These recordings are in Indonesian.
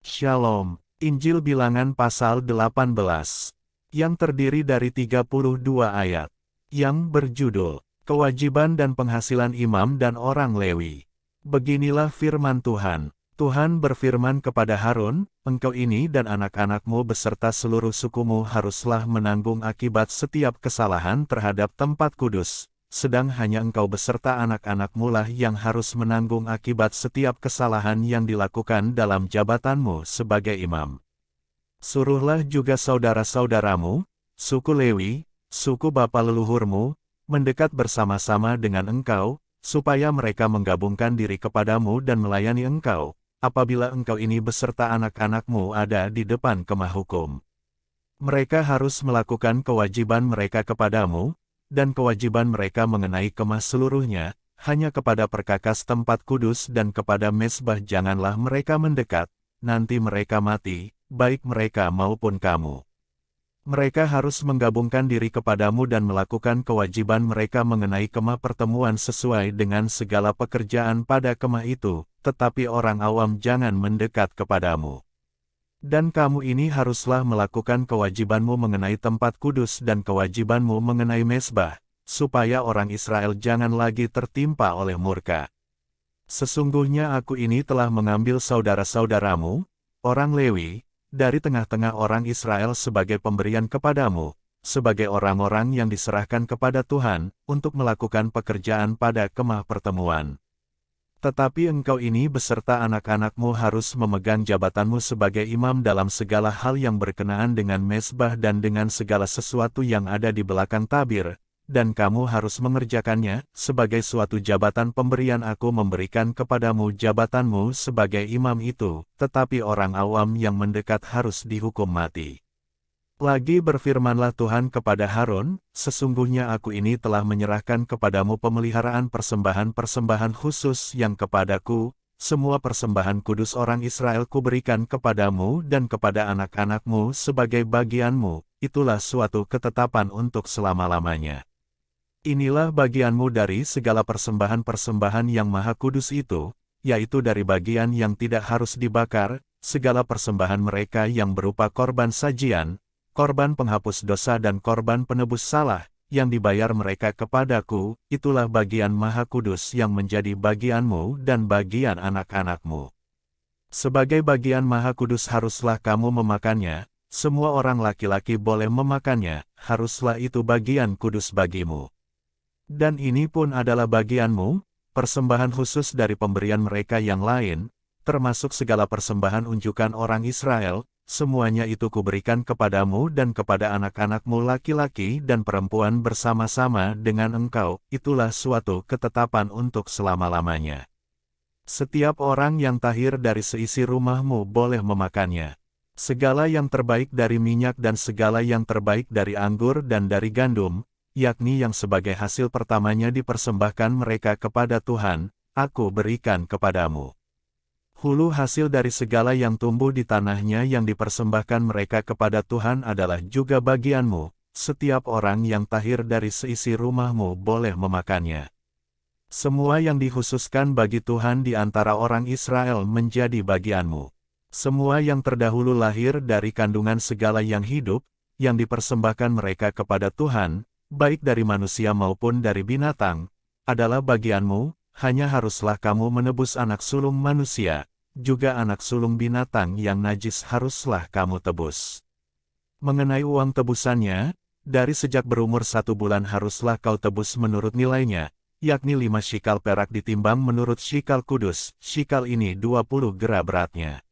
Shalom. Injil Bilangan pasal 18, yang terdiri dari 32 ayat, yang berjudul, Kewajiban dan Penghasilan Imam dan Orang Lewi. Beginilah firman Tuhan. Tuhan berfirman kepada Harun, engkau ini dan anak-anakmu beserta seluruh sukumu haruslah menanggung akibat setiap kesalahan terhadap tempat kudus, sedang hanya engkau beserta anak-anakmu lah yang harus menanggung akibat setiap kesalahan yang dilakukan dalam jabatanmu sebagai imam. Suruhlah juga saudara-saudaramu, suku Lewi, suku bapa leluhurmu, mendekat bersama-sama dengan engkau, supaya mereka menggabungkan diri kepadamu dan melayani engkau, apabila engkau ini beserta anak-anakmu ada di depan kemah hukum. Mereka harus melakukan kewajiban mereka kepadamu, dan kewajiban mereka mengenai kemah seluruhnya, hanya kepada perkakas tempat kudus dan kepada mezbah janganlah mereka mendekat, nanti mereka mati, baik mereka maupun kamu. Mereka harus menggabungkan diri kepadamu dan melakukan kewajiban mereka mengenai kemah pertemuan sesuai dengan segala pekerjaan pada kemah itu, tetapi orang awam jangan mendekat kepadamu. Dan kamu ini haruslah melakukan kewajibanmu mengenai tempat kudus dan kewajibanmu mengenai mezbah, supaya orang Israel jangan lagi tertimpa oleh murka. Sesungguhnya aku ini telah mengambil saudara-saudaramu, orang Lewi, dari tengah-tengah orang Israel sebagai pemberian kepadamu, sebagai orang-orang yang diserahkan kepada Tuhan, untuk melakukan pekerjaan pada kemah pertemuan. Tetapi engkau ini beserta anak-anakmu harus memegang jabatanmu sebagai imam dalam segala hal yang berkenaan dengan mezbah dan dengan segala sesuatu yang ada di belakang tabir, dan kamu harus mengerjakannya, sebagai suatu jabatan pemberian aku memberikan kepadamu jabatanmu sebagai imam itu, tetapi orang awam yang mendekat harus dihukum mati. Lagi berfirmanlah Tuhan kepada Harun, sesungguhnya aku ini telah menyerahkan kepadamu pemeliharaan persembahan-persembahan khusus yang kepadaku, semua persembahan kudus orang Israel kuberikan kepadamu dan kepada anak-anakmu sebagai bagianmu, itulah suatu ketetapan untuk selama-lamanya. Inilah bagianmu dari segala persembahan-persembahan yang maha kudus itu, yaitu dari bagian yang tidak harus dibakar, segala persembahan mereka yang berupa korban sajian, korban penghapus dosa dan korban penebus salah, yang dibayar mereka kepadaku, itulah bagian maha kudus yang menjadi bagianmu dan bagian anak-anakmu. Sebagai bagian maha kudus haruslah kamu memakannya, semua orang laki-laki boleh memakannya, haruslah itu bagian kudus bagimu. Dan ini pun adalah bagianmu, persembahan khusus dari pemberian mereka yang lain, termasuk segala persembahan unjukan orang Israel, semuanya itu kuberikan kepadamu dan kepada anak-anakmu laki-laki dan perempuan bersama-sama dengan engkau, itulah suatu ketetapan untuk selama-lamanya. Setiap orang yang tahir dari seisi rumahmu boleh memakannya. Segala yang terbaik dari minyak dan segala yang terbaik dari anggur dan dari gandum, yakni yang sebagai hasil pertamanya dipersembahkan mereka kepada Tuhan, aku berikan kepadamu. Hulu hasil dari segala yang tumbuh di tanahnya yang dipersembahkan mereka kepada Tuhan adalah juga bagianmu, setiap orang yang tahir dari seisi rumahmu boleh memakannya. Semua yang dikhususkan bagi Tuhan di antara orang Israel menjadi bagianmu. Semua yang terdahulu lahir dari kandungan segala yang hidup, yang dipersembahkan mereka kepada Tuhan, baik dari manusia maupun dari binatang, adalah bagianmu. Hanya haruslah kamu menebus anak sulung manusia, juga anak sulung binatang yang najis haruslah kamu tebus. Mengenai uang tebusannya, dari sejak berumur 1 bulan haruslah kau tebus menurut nilainya, yakni 5 shikal perak ditimbang menurut shikal kudus, shikal ini 20 gera beratnya.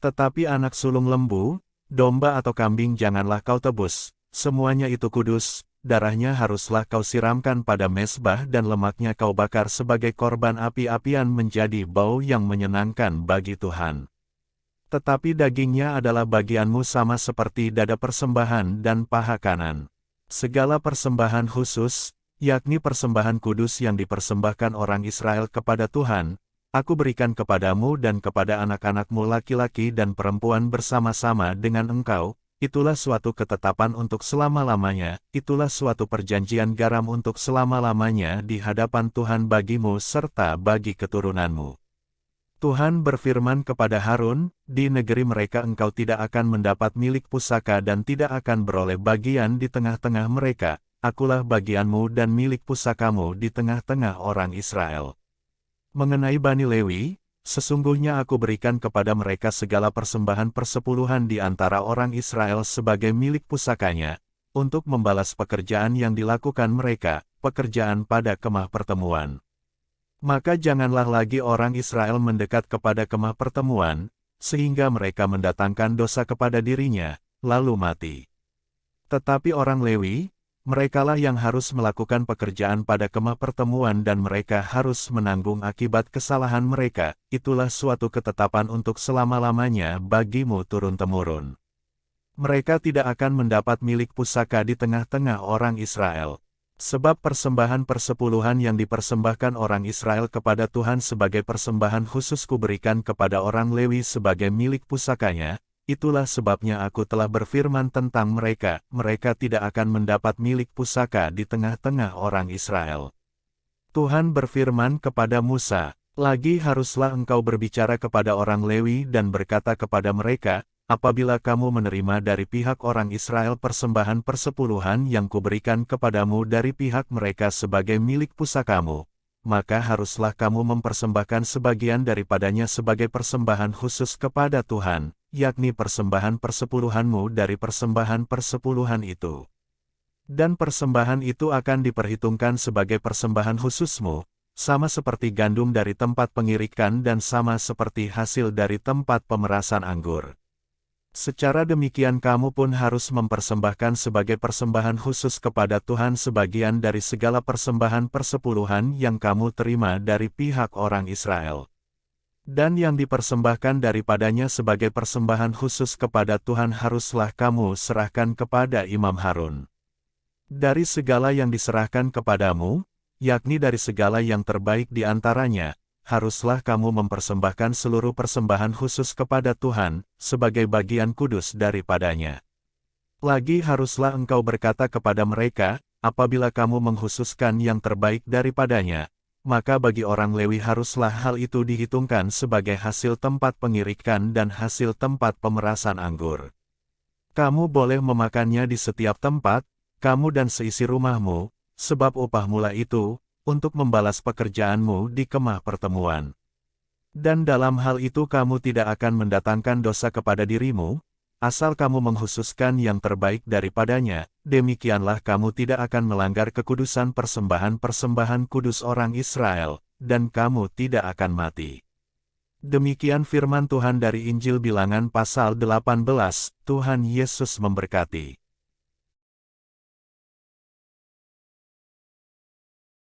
Tetapi anak sulung lembu, domba atau kambing janganlah kau tebus, semuanya itu kudus. Darahnya haruslah kau siramkan pada mezbah dan lemaknya kau bakar sebagai korban api-apian menjadi bau yang menyenangkan bagi Tuhan. Tetapi dagingnya adalah bagianmu sama seperti dada persembahan dan paha kanan. Segala persembahan khusus, yakni persembahan kudus yang dipersembahkan orang Israel kepada Tuhan, aku berikan kepadamu dan kepada anak-anakmu laki-laki dan perempuan bersama-sama dengan engkau. Itulah suatu ketetapan untuk selama-lamanya, itulah suatu perjanjian garam untuk selama-lamanya di hadapan Tuhan bagimu serta bagi keturunanmu. Tuhan berfirman kepada Harun, di negeri mereka engkau tidak akan mendapat milik pusaka dan tidak akan beroleh bagian di tengah-tengah mereka, akulah bagianmu dan milik pusakamu di tengah-tengah orang Israel. Mengenai Bani Lewi, sesungguhnya aku berikan kepada mereka segala persembahan persepuluhan di antara orang Israel sebagai milik pusakanya, untuk membalas pekerjaan yang dilakukan mereka, pekerjaan pada kemah pertemuan. Maka janganlah lagi orang Israel mendekat kepada kemah pertemuan, sehingga mereka mendatangkan dosa kepada dirinya, lalu mati. Tetapi orang Lewi, merekalah yang harus melakukan pekerjaan pada kemah pertemuan dan mereka harus menanggung akibat kesalahan mereka, itulah suatu ketetapan untuk selama-lamanya bagimu turun-temurun. Mereka tidak akan mendapat milik pusaka di tengah-tengah orang Israel. Sebab persembahan persepuluhan yang dipersembahkan orang Israel kepada Tuhan sebagai persembahan khusus kuberikan kepada orang Lewi sebagai milik pusakanya, itulah sebabnya aku telah berfirman tentang mereka, mereka tidak akan mendapat milik pusaka di tengah-tengah orang Israel. Tuhan berfirman kepada Musa, lagi haruslah engkau berbicara kepada orang Lewi dan berkata kepada mereka, apabila kamu menerima dari pihak orang Israel persembahan persepuluhan yang kuberikan kepadamu dari pihak mereka sebagai milik pusakamu, maka haruslah kamu mempersembahkan sebagian daripadanya sebagai persembahan khusus kepada Tuhan, yakni persembahan persepuluhanmu dari persembahan persepuluhan itu. Dan persembahan itu akan diperhitungkan sebagai persembahan khususmu, sama seperti gandum dari tempat pengirikan dan sama seperti hasil dari tempat pemerasan anggur. Secara demikian kamu pun harus mempersembahkan sebagai persembahan khusus kepada Tuhan sebagian dari segala persembahan persepuluhan yang kamu terima dari pihak orang Israel. Dan yang dipersembahkan daripadanya sebagai persembahan khusus kepada Tuhan haruslah kamu serahkan kepada Imam Harun. Dari segala yang diserahkan kepadamu, yakni dari segala yang terbaik di antaranya, haruslah kamu mempersembahkan seluruh persembahan khusus kepada Tuhan, sebagai bagian kudus daripadanya. Lagi haruslah engkau berkata kepada mereka, apabila kamu mengkhususkan yang terbaik daripadanya, maka bagi orang Lewi haruslah hal itu dihitungkan sebagai hasil tempat pengirikan dan hasil tempat pemerasan anggur. Kamu boleh memakannya di setiap tempat, kamu dan seisi rumahmu, sebab upah mula itu, untuk membalas pekerjaanmu di kemah pertemuan. Dan dalam hal itu kamu tidak akan mendatangkan dosa kepada dirimu, asal kamu mengkhususkan yang terbaik daripadanya, demikianlah kamu tidak akan melanggar kekudusan persembahan-persembahan kudus orang Israel, dan kamu tidak akan mati. Demikian firman Tuhan dari Injil Bilangan pasal 18, Tuhan Yesus memberkati.